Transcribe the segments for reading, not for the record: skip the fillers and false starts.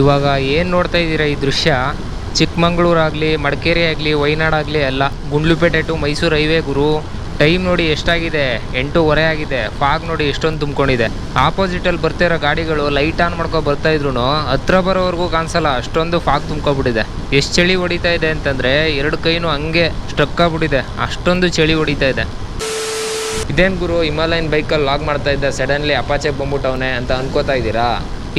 ಇವಾಗ ಏನು ನೋಡ್ತಾ ಇದ್ದೀರಾ ಈ ದೃಶ್ಯ, ಚಿಕ್ಕಮಂಗ್ಳೂರು ಆಗಲಿ, ಮಡಿಕೇರಿ ಆಗಲಿ, ವಯನಾಡ್ ಆಗಲಿ ಎಲ್ಲ ಗುಂಡ್ಲುಪೇಟೆ ಟು ಮೈಸೂರು ಹೈವೇ ಗುರು. ಟೈಮ್ ನೋಡಿ ಎಷ್ಟಾಗಿದೆ, 8:15 ಆಗಿದೆ. ಫಾಗ್ ನೋಡಿ ಎಷ್ಟೊಂದು ತುಂಬ್ಕೊಂಡಿದೆ. ಆಪೋಸಿಟಲ್ಲಿ ಬರ್ತಿರೋ ಗಾಡಿಗಳು ಲೈಟ್ ಆನ್ ಮಾಡ್ಕೊಂಡು ಬರ್ತಾ ಇದ್ರು ಹತ್ರ ಬರೋವರೆಗೂ ಕಾಣಿಸಲ್ಲ, ಅಷ್ಟೊಂದು ಫಾಗ್ ತುಂಬ್ಕೊಬಿಟ್ಟಿದೆ. ಎಷ್ಟು ಚಳಿ ಹೊಡಿತಾ ಇದೆ ಅಂತಂದರೆ 2 ಕೈನೂ ಹಂಗೆ ಸ್ಟ್ರಕ್ ಆಗ್ಬಿಟ್ಟಿದೆ, ಅಷ್ಟೊಂದು ಚಳಿ ಹೊಡಿತಾ ಇದೆ. ಇದೇನು ಗುರು ಹಿಮಾಲಯನ್ ಬೈಕಲ್ಲಿ ಲಾಗ್ ಮಾಡ್ತಾ ಇದ್ದ, ಸಡನ್ಲಿ ಅಪಾಚೆ ಬಂದ್ಬಿಟ್ಟವನೆ ಅಂತ ಅನ್ಕೋತಾ ಇದ್ದೀರಾ?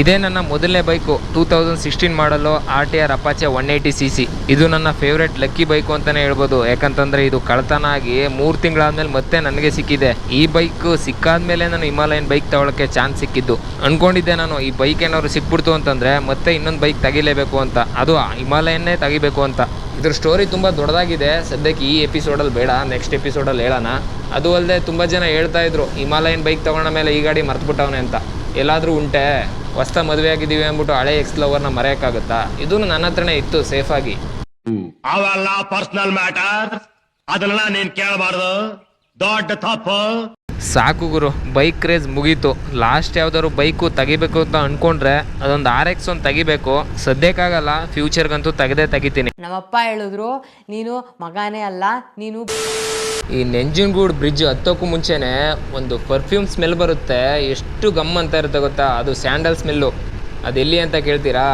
ಇದೇ ನನ್ನ ಮೊದಲನೇ ಬೈಕು, 2016 ಮಾಡಲು RTR ಅಪಾಚೆ 180cc. ಇದು ನನ್ನ ಫೇವ್ರೆಟ್ ಲಕ್ಕಿ ಬೈಕು ಅಂತಲೇ ಹೇಳ್ಬೋದು. ಯಾಕಂತಂದರೆ ಇದು ಕಳ್ತನ ಆಗಿ 3 ತಿಂಗಳಾದ್ಮೇಲೆ ಮತ್ತೆ ನನಗೆ ಸಿಕ್ಕಿದೆ. ಈ ಬೈಕ್ ಸಿಕ್ಕಾದ್ಮೇಲೆ ನಾನು ಹಿಮಾಲಯನ್ ಬೈಕ್ ತಗೊಳ್ಳೋಕ್ಕೆ ಚಾನ್ಸ್ ಸಿಕ್ಕಿದ್ದು. ಅಂದ್ಕೊಂಡಿದ್ದೆ ನಾನು ಈ ಬೈಕ್ ಏನಾದ್ರು ಸಿಕ್ಬಿಡ್ತು ಅಂತಂದರೆ ಮತ್ತೆ ಇನ್ನೊಂದು ಬೈಕ್ ತೆಗಿಲೇಬೇಕು ಅಂತ, ಅದು ಹಿಮಾಲಯನ್ನೇ ತೆಗಿಬೇಕು ಅಂತ. ಇದ್ರ ಸ್ಟೋರಿ ತುಂಬ ದೊಡ್ಡದಾಗಿದೆ, ಸದ್ಯಕ್ಕೆ ಈ ಎಪಿಸೋಡಲ್ಲಿ ಬೇಡ, ನೆಕ್ಸ್ಟ್ ಎಪಿಸೋಡಲ್ಲಿ ಹೇಳೋಣ. ಅದು ಅಲ್ಲದೆ ತುಂಬ ಜನ ಹೇಳ್ತಾ ಇದ್ರು ಹಿಮಾಲಯನ್ ಬೈಕ್ ತೊಗೊಂಡ ಮೇಲೆ ಈ ಗಾಡಿ ಮರ್ತುಬಿಟ್ಟವನೆ ಅಂತ. ಎಲ್ಲಾದರೂ ಉಂಟೆ ಹೊಸ್ತ ಮದುವೆ ಆಗಿದ್ದೀವಿ ಅಂದ್ಬಿಟ್ಟು ಹಳೆ ಎಕ್ಸ್ಲವರ್ನ ಮರೆಯೋಕ್ಕಾಗುತ್ತಾ? ಇದು ನನ್ನ ಹತ್ರನೇ ಇತ್ತು ಸೇಫಾಗಿ. ಅವೆಲ್ಲ ಪರ್ಸನಲ್ ಮ್ಯಾಟರ್, ಅದನ್ನೆಲ್ಲ ನೀನ್ ಕೇಳಬಾರ್ದು, ದೊಡ್ಡ ತಪ್ಪು. ಸಾಕು ಗುರು, ಬೈಕ್ ಕ್ರೇಜ್ ಮುಗೀತು. ಲಾಸ್ಟ್ ಯಾವ್ದಾದ್ರು ಬೈಕು ತೆಗಿಬೇಕು ಅಂತ ಅನ್ಕೊಂಡ್ರೆ ಅದೊಂದು RX ಒಂದು ತೆಗಿಬೇಕು. ಸದ್ಯಕ್ಕಾಗಲ್ಲ, ಫ್ಯೂಚರ್ಗಂತೂ ತೆಗಿತೀನಿ. ನಮ್ಮಪ್ಪ ಹೇಳಿದ್ರು, ನೀನು ಮಗನೇ ಅಲ್ಲ, ನೀನು. ಈ ನಂಜನಗೂಡು ಬ್ರಿಡ್ಜ್ ಹತ್ತೋಕ್ಕೂ ಮುಂಚೆನೆ ಒಂದು ಪರ್ಫ್ಯೂಮ್ ಸ್ಮೆಲ್ ಬರುತ್ತೆ, ಎಷ್ಟು ಗಮ್ ಅಂತ ಇರುತ್ತೆ ಗೊತ್ತಾ? ಅದು ಸ್ಯಾಂಡಲ್ ಸ್ಮೆಲ್ಲು. ಅದೆಲ್ಲಿ ಅಂತ ಕೇಳ್ತೀರಾ?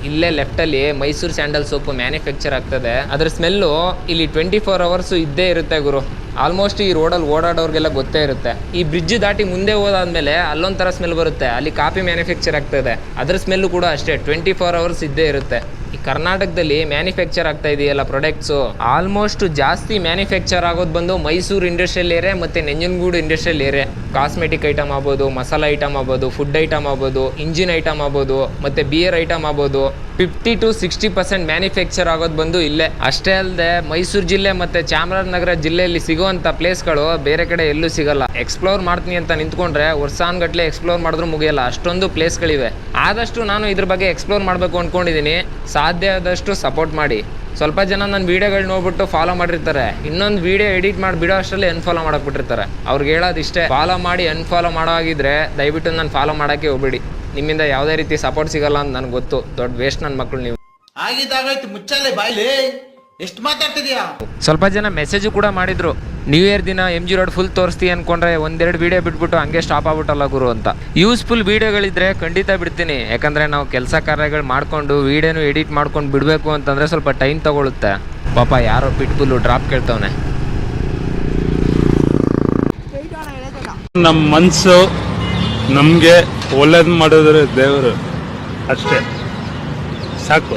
ಇಲ್ಲೇ ಲೆಫ್ಟಲ್ಲಿ ಮೈಸೂರು ಸ್ಯಾಂಡಲ್ ಸೋಪು ಮ್ಯಾನುಫ್ಯಾಕ್ಚರ್ ಆಗ್ತದೆ. ಅದ್ರ ಸ್ಮೆಲ್ಲು ಇಲ್ಲಿ 24 ಅವರ್ಸು ಇದ್ದೇ ಇರುತ್ತೆ ಗುರು. ಆಲ್ಮೋಸ್ಟ್ ಈ ರೋಡಲ್ಲಿ ಓಡಾಡೋರಿಗೆಲ್ಲ ಗೊತ್ತೇ ಇರುತ್ತೆ. ಈ ಬ್ರಿಡ್ಜ್ ದಾಟಿ ಮುಂದೆ ಹೋದಾದ್ಮೇಲೆ ಅಲ್ಲೊಂಥರ ಸ್ಮೆಲ್ ಬರುತ್ತೆ, ಅಲ್ಲಿ ಕಾಫಿ ಮ್ಯಾನುಫ್ಯಾಕ್ಚರ್ ಆಗ್ತದೆ. ಅದ್ರ ಸ್ಮೆಲ್ಲು ಕೂಡ ಅಷ್ಟೇ 24 ಅವರ್ಸ್ ಇದ್ದೇ ಇರುತ್ತೆ. ಈ ಕರ್ನಾಟಕದಲ್ಲಿ ಮ್ಯಾನುಫ್ಯಾಕ್ಚರ್ ಆಗ್ತಾ ಇದೆಯಲ್ಲ ಪ್ರಾಡಕ್ಟ್ಸು, ಆಲ್ಮೋಸ್ಟ್ ಜಾಸ್ತಿ ಮ್ಯಾನುಫ್ಯಾಕ್ಚರ್ ಆಗೋದು ಬಂದು ಮೈಸೂರು ಇಂಡಸ್ಟ್ರಿಯಲ್ ಏರಿಯಾ ಮತ್ತು Nanjangud industrial area. Cosmetic item ಆಗ್ಬೋದು, ಮಸಾಲ ಐಟಮ್ ಆಗ್ಬೋದು, ಫುಡ್ ಐಟಮ್ ಆಗ್ಬೋದು, ಇಂಜಿನ್ ಐಟಮ್ ಆಗ್ಬೋದು, ಮತ್ತು ಬಿಯರ್ ಐಟಮ್ ಆಗ್ಬೋದು. 50 to 60% ಮ್ಯಾನುಫ್ಯಾಕ್ಚರ್ ಆಗೋದು ಬಂದು ಇಲ್ಲೇ. ಅಷ್ಟೇ ಅಲ್ಲದೆ ಮೈಸೂರು ಜಿಲ್ಲೆ ಮತ್ತು ಚಾಮರಾಜನಗರ ಜಿಲ್ಲೆಯಲ್ಲಿ ಸಿಗುವಂಥ ಪ್ಲೇಸ್ಗಳು ಬೇರೆ ಕಡೆ ಎಲ್ಲೂ ಸಿಗಲ್ಲ. ಎಕ್ಸ್ಪ್ಲೋರ್ ಮಾಡ್ತೀನಿ ಅಂತ ನಿಂತ್ಕೊಂಡ್ರೆ ವರ್ಷಾನ್ಗಟ್ಲೆ ಎಕ್ಸ್ಪ್ಲೋರ್ ಮಾಡಿದ್ರೂ ಮುಗಿಯಲ್ಲ, ಅಷ್ಟೊಂದು ಪ್ಲೇಸ್ಗಳಿವೆ. ಆದಷ್ಟು ನಾನು ಇದ್ರ ಬಗ್ಗೆ ಎಕ್ಸ್ಪ್ಲೋರ್ ಮಾಡಬೇಕು ಅಂದ್ಕೊಂಡಿದ್ದೀನಿ. ಸಾಧ್ಯ ಆದಷ್ಟು ಸಪೋರ್ಟ್ ಮಾಡಿ. ಸ್ವಲ್ಪ ಜನ ನನ್ನ ವೀಡಿಯೋಗಳು ನೋಡ್ಬಿಟ್ಟು ಫಾಲೋ ಮಾಡಿರ್ತಾರೆ, ಇನ್ನೊಂದು ವೀಡಿಯೋ ಎಡಿಟ್ ಮಾಡಿ ಬಿಡೋ ಅಷ್ಟರಲ್ಲಿ ಅನ್ಫಾಲೋ ಮಾಡಕ್ಬಿಟ್ಟಿರ್ತಾರೆ. ಅವ್ರಿಗೆ ಹೇಳೋದಿಷ್ಟೇ, ಫಾಲೋ ಮಾಡಿ ಅನ್ಫಾಲೋ ಮಾಡೋ ಆಗಿದ್ರೆ ದಯವಿಟ್ಟು ನಾನು ಫಾಲೋ ಮಾಡೋಕ್ಕೆ ಹೋಗ್ಬೇಡಿ. ನಿಮ್ಮಿಂದ ಯಾವುದೇ ರೀತಿ ಸಪೋರ್ಟ್ ಸಿಗಲ್ಲ ಅಂತ ನನಗೆ ಗೊತ್ತು. ದೊಡ್ಡ ವೇಸ್ಟ್ ನನ್ನ ಮಕ್ಕಳು ನೀವು. ಆಗಿದ್ದಾಗಾಯ್ತು, ಮುಚ್ಚಲ್ಲೇ ಬಾಯ್ಲಿ, ಎಷ್ಟು ಮಾತಾಡ್ತಿದ್ಯಾ? ಸ್ವಲ್ಪ ಜನ ಮೆಸೇಜು ಕೂಡ ಮಾಡಿದ್ರು, ನ್ಯೂ ಇಯರ್ ದಿನ MG ರೋಡ್ ಫುಲ್ ತೋರಿಸ್ತಿ ಅನ್ಕೊಂಡ್ರೆ 1-2 ವೀಡಿಯೋ ಬಿಟ್ಬಿಟ್ಟು ಹಂಗೆ ಸ್ಟಾಪ್ ಆಗ್ಬಿಟ್ಟಲ್ಲ ಗುರು ಅಂತ. ಯೂಸ್ಫುಲ್ ವೀಡಿಯೋಗಳಿದ್ರೆ ಖಂಡಿತ ಬಿಡ್ತೀನಿ. ಯಾಕಂದರೆ ನಾವು ಕೆಲಸ ಕಾರ್ಯಗಳು ಮಾಡಿಕೊಂಡು ವೀಡಿಯೋನು ಎಡಿಟ್ ಮಾಡ್ಕೊಂಡು ಬಿಡಬೇಕು ಅಂತಂದರೆ ಸ್ವಲ್ಪ ಟೈಮ್ ತಗೊಳುತ್ತೆ. ಪಾಪ ಯಾರೋ ಪಿಟ್ಬುಲ್ಲು ಡ್ರಾಪ್ ಕೇಳ್ತವನೆ. ನಮ್ಮ ಮನಸ್ಸು ನಮಗೆ ಒಳ್ಳೇದು ಮಾಡಿದ್ರೆ ದೇವರು ಅಷ್ಟೇ ಸಾಕು.